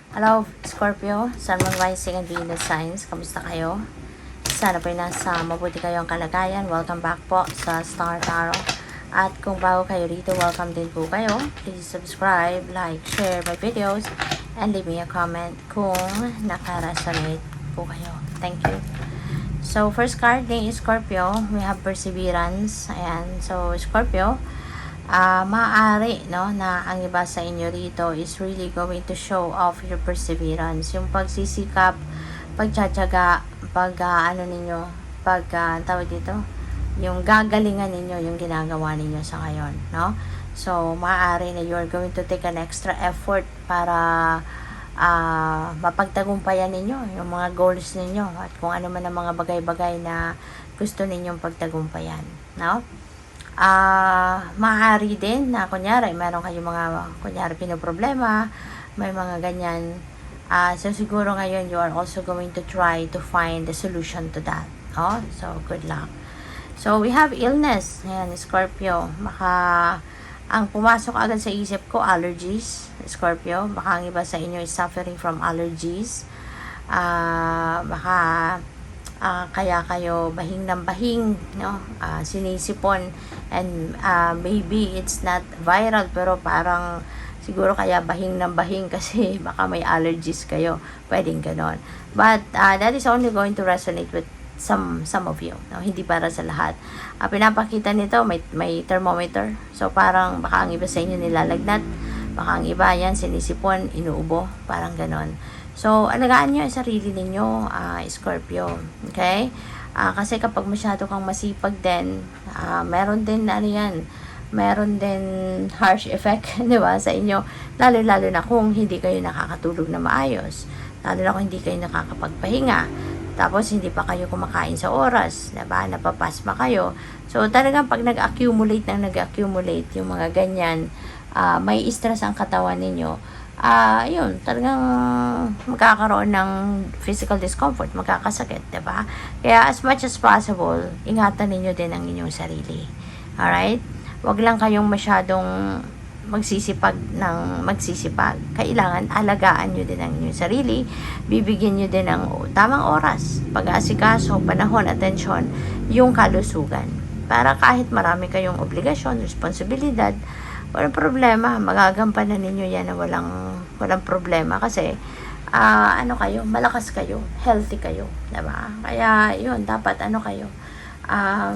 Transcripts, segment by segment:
Hello, Scorpio, Sun, Moon, Rising, and Venus signs. Kamusta kayo? Sana po nasa mabuti kayong kalagayan. Welcome back po sa Star Tarot. At kung bago kayo rito, welcome din po kayo. Please subscribe, like, share my videos, and leave me a comment kung naka-resonate po kayo. Thank you. So, first card ni Scorpio, we have Perseverance. Ayan. So, Scorpio, maaari, no, na ang iba sa inyo rito is really going to show off your perseverance. Yung pagsisikap, pagtsatsaga, tawag dito, yung gagalingan ninyo, yung ginagawa ninyo sa ngayon, no? So, maaari na you're going to take an extra effort para mapagtagumpayan ninyo yung mga goals ninyo at kung ano man ang mga bagay-bagay na gusto ninyong pagtagumpayan, no? Maaari din na kunyari meron kayong mga pinoproblema, may mga ganyan, so siguro ngayon you are also going to try to find the solution to that, oh? So good luck. So we have illness. Ayan, Scorpio, ang pumasok agad sa isip ko, allergies. Scorpio, baka ang iba sa inyo is suffering from allergies. Kaya kayo bahing ng bahing, no? Sinisipon, and maybe it's not viral, pero parang siguro kaya bahing ng bahing kasi baka may allergies kayo, pwedeng ganon. But that is only going to resonate with some of you, no? Hindi para sa lahat. Pinapakita nito, may thermometer, so parang baka ang iba sa inyo nilalagnat, baka ang iba yan sinisipon, inuubo, parang ganon. So, alagaan nyo ang sarili ninyo, Scorpio. Okay? Kasi kapag masyado kang masipag din, meron din harsh effect, di ba, sa inyo. Lalo na kung hindi kayo nakakatulog na maayos. Lalo na kung hindi kayo nakakapagpahinga. Tapos, hindi pa kayo kumakain sa oras, di ba? Napapasma kayo. So, talagang pag nag-accumulate yung mga ganyan, may stress ang katawan ninyo. Yun, talagang magkakaroon ng physical discomfort, magkakasakit, diba? Kaya as much as possible, ingatan ninyo din ang inyong sarili. Alright? Huwag lang kayong masyadong magsisipag. Kailangan alagaan nyo din ang inyong sarili, bibigyan nyo din ng tamang oras, pag-aasikaso, panahon, atensyon, yung kalusugan. Para kahit marami kayong obligasyon, responsibilidad, walang problema, magagampanan ninyo yan na walang problema kasi kayo, malakas kayo, healthy kayo, diba? Kaya yun, dapat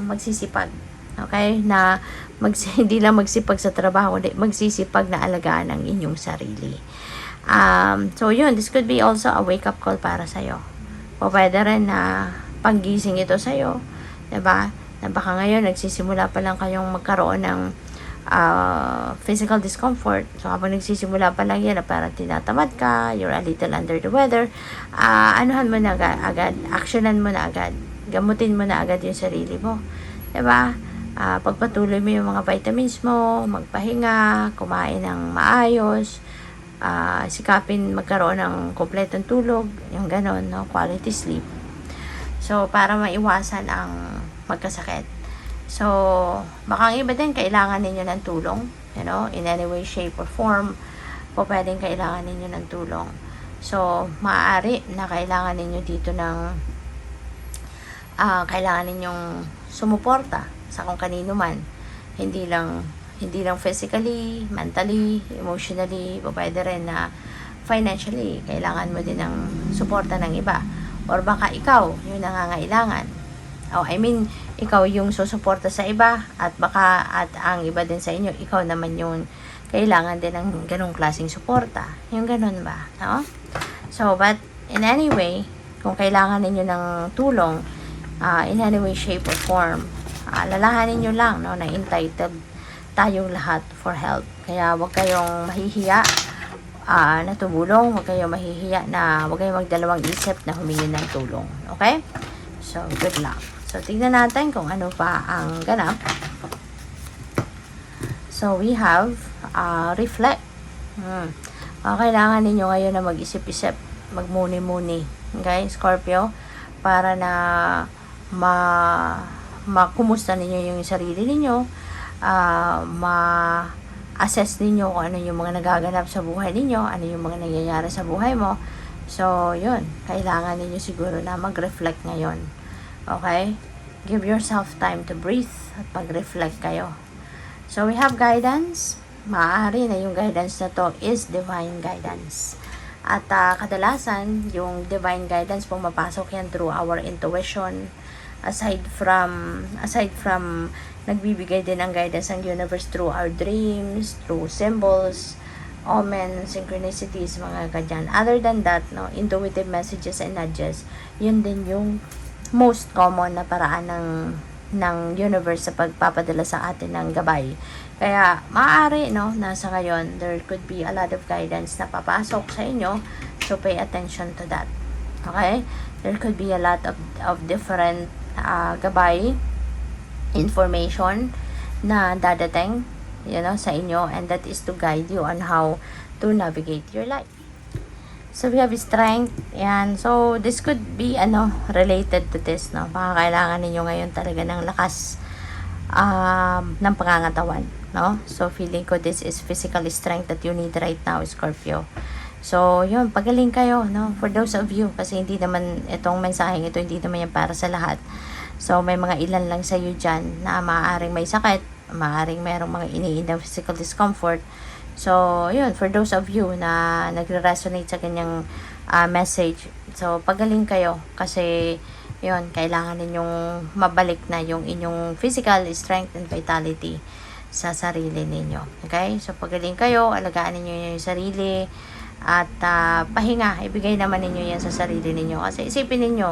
magsisipag, okay? Na hindi lang magsipag sa trabaho, magsisipag na alagaan ang inyong sarili. So yun, this could be also a wake up call para sa'yo. O pwede rin na panggising ito sa'yo, diba? Na baka ngayon nagsisimula pa lang kayong magkaroon ng physical discomfort. So, habang nagsisimula pa lang yan na parang tinatamad ka, you're a little under the weather, anuhan mo na agad, actionan mo na agad, gamutin mo na agad yung sarili mo. Diba? Pagpatuloy mo yung mga vitamins mo, magpahinga, kumain ng maayos, sikapin magkaroon ng kompletong tulog, yung ganon, no? Quality sleep. So, para maiwasan ang magkasakit. So, baka ang iba din, kailangan ninyo ng tulong, in any way, shape, or form, pwedeng kailangan ninyo ng tulong. So, maaari na kailangan ninyo dito kailangan ninyong sumuporta sa kung kanino man. Hindi lang physically, mentally, emotionally, pwede rin na financially, kailangan mo din ng suporta ng iba. Or baka ikaw, yung nangangailangan. Ikaw yung susuporta sa iba at ang iba din sa inyo, ikaw naman yung kailangan din ng ganong klaseng suporta. Yung ganon ba? No? So, but in any way, kung kailangan ninyo ng tulong, in any way, shape, or form, lalahanin nyo lang, no, na entitled tayong lahat for help. Kaya huwag kayong mahihiya na tumulong, huwag kayong magdalawang isip na humingi ng tulong. Okay? So, good luck. So, tignan natin kung ano pa ang ganap. So, we have reflect. Kailangan ninyo ngayon na mag-isip-isip, magmuni-muni. Okay, Scorpio? Para na makumusta ninyo yung sarili ninyo, assess ninyo kung ano yung mga nagaganap sa buhay ninyo, ano yung mga nangyayari sa buhay mo. So, yun. Kailangan ninyo siguro na mag-reflect ngayon. Okay? Give yourself time to breathe at mag-reflect kayo. So, we have guidance. Maaari na yung guidance na to is divine guidance. At kadalasan, yung divine guidance pumapasok yan through our intuition. Aside from nagbibigay din ang guidance ng universe through our dreams, through symbols, omen, synchronicities, mga ganyan. Other than that, no, intuitive messages and nudges, yun din yung most common na paraan ng universe sa pagpapadala sa atin ng gabay. Kaya, maaari, no, nasa ngayon, there could be a lot of guidance na papasok sa inyo, so pay attention to that. Okay? There could be a lot of different gabay, information na dadating, sa inyo, and that is to guide you on how to navigate your life. So, we have strength. Yan. So, this could be, related to this, no? Baka kailangan ninyo ngayon talaga ng lakas ng pangangatawan, no? So, feeling ko this is physical strength that you need right now, Scorpio. So, yun, pagaling kayo, no? For those of you, kasi hindi naman, itong mensaheng ito, hindi naman yan para sa lahat. So, may mga ilan lang sa iyo dyan na maaaring may sakit, maaaring merong mga iniindang physical discomfort. So, yun, for those of you na nagre-resonate sa kanyang message, so, pagaling kayo kasi, yun, kailangan ninyong mabalik na yung inyong physical strength and vitality sa sarili ninyo. Okay? So, pagaling kayo, alagaan ninyo yung sarili, at pahinga, ibigay naman ninyo yan sa sarili ninyo. Kasi isipin ninyo,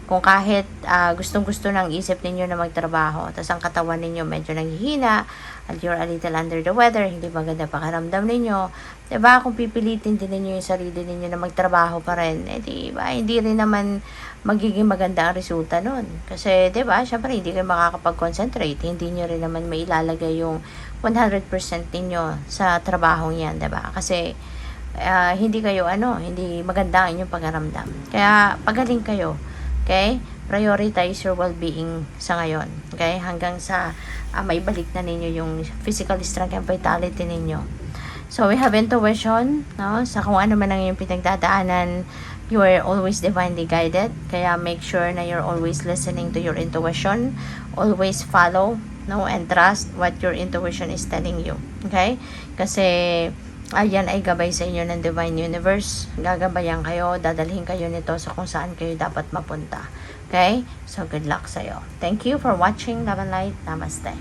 kung kahit gustong-gusto ng isip ninyo na magtrabaho, tapos ang katawan ninyo medyo nanghihina, at you're a little under the weather, hindi maganda pakiramdam ninyo, diba, kung pipilitin din ninyo yung sarili ninyo na magtrabaho pa rin, diba, hindi rin naman magiging maganda ang resulta nun. Kasi, diba, syempre, hindi kayo makakapag-concentrate, hindi nyo rin naman mailalagay yung 100% ninyo sa trabaho yan, diba, kasi, hindi kayo, hindi maganda ang inyong pagaramdam. Kaya, pagaling kayo. Okay? Prioritize your well-being sa ngayon. Okay? Hanggang sa maibalik na ninyo yung physical strength and vitality ninyo. So, we have intuition, no? Sa kung ano man ang inyong pinagdadaanan, you are always divinely guided. Kaya, make sure na you're always listening to your intuition. Always follow, no? And trust what your intuition is telling you. Okay? Kasi, ayan ay gabay sa inyo ng Divine Universe. Gagabayan kayo, dadalhin kayo nito sa kung saan kayo dapat mapunta. Okay? So, good luck sa'yo. Thank you for watching. Love and Light. Namaste.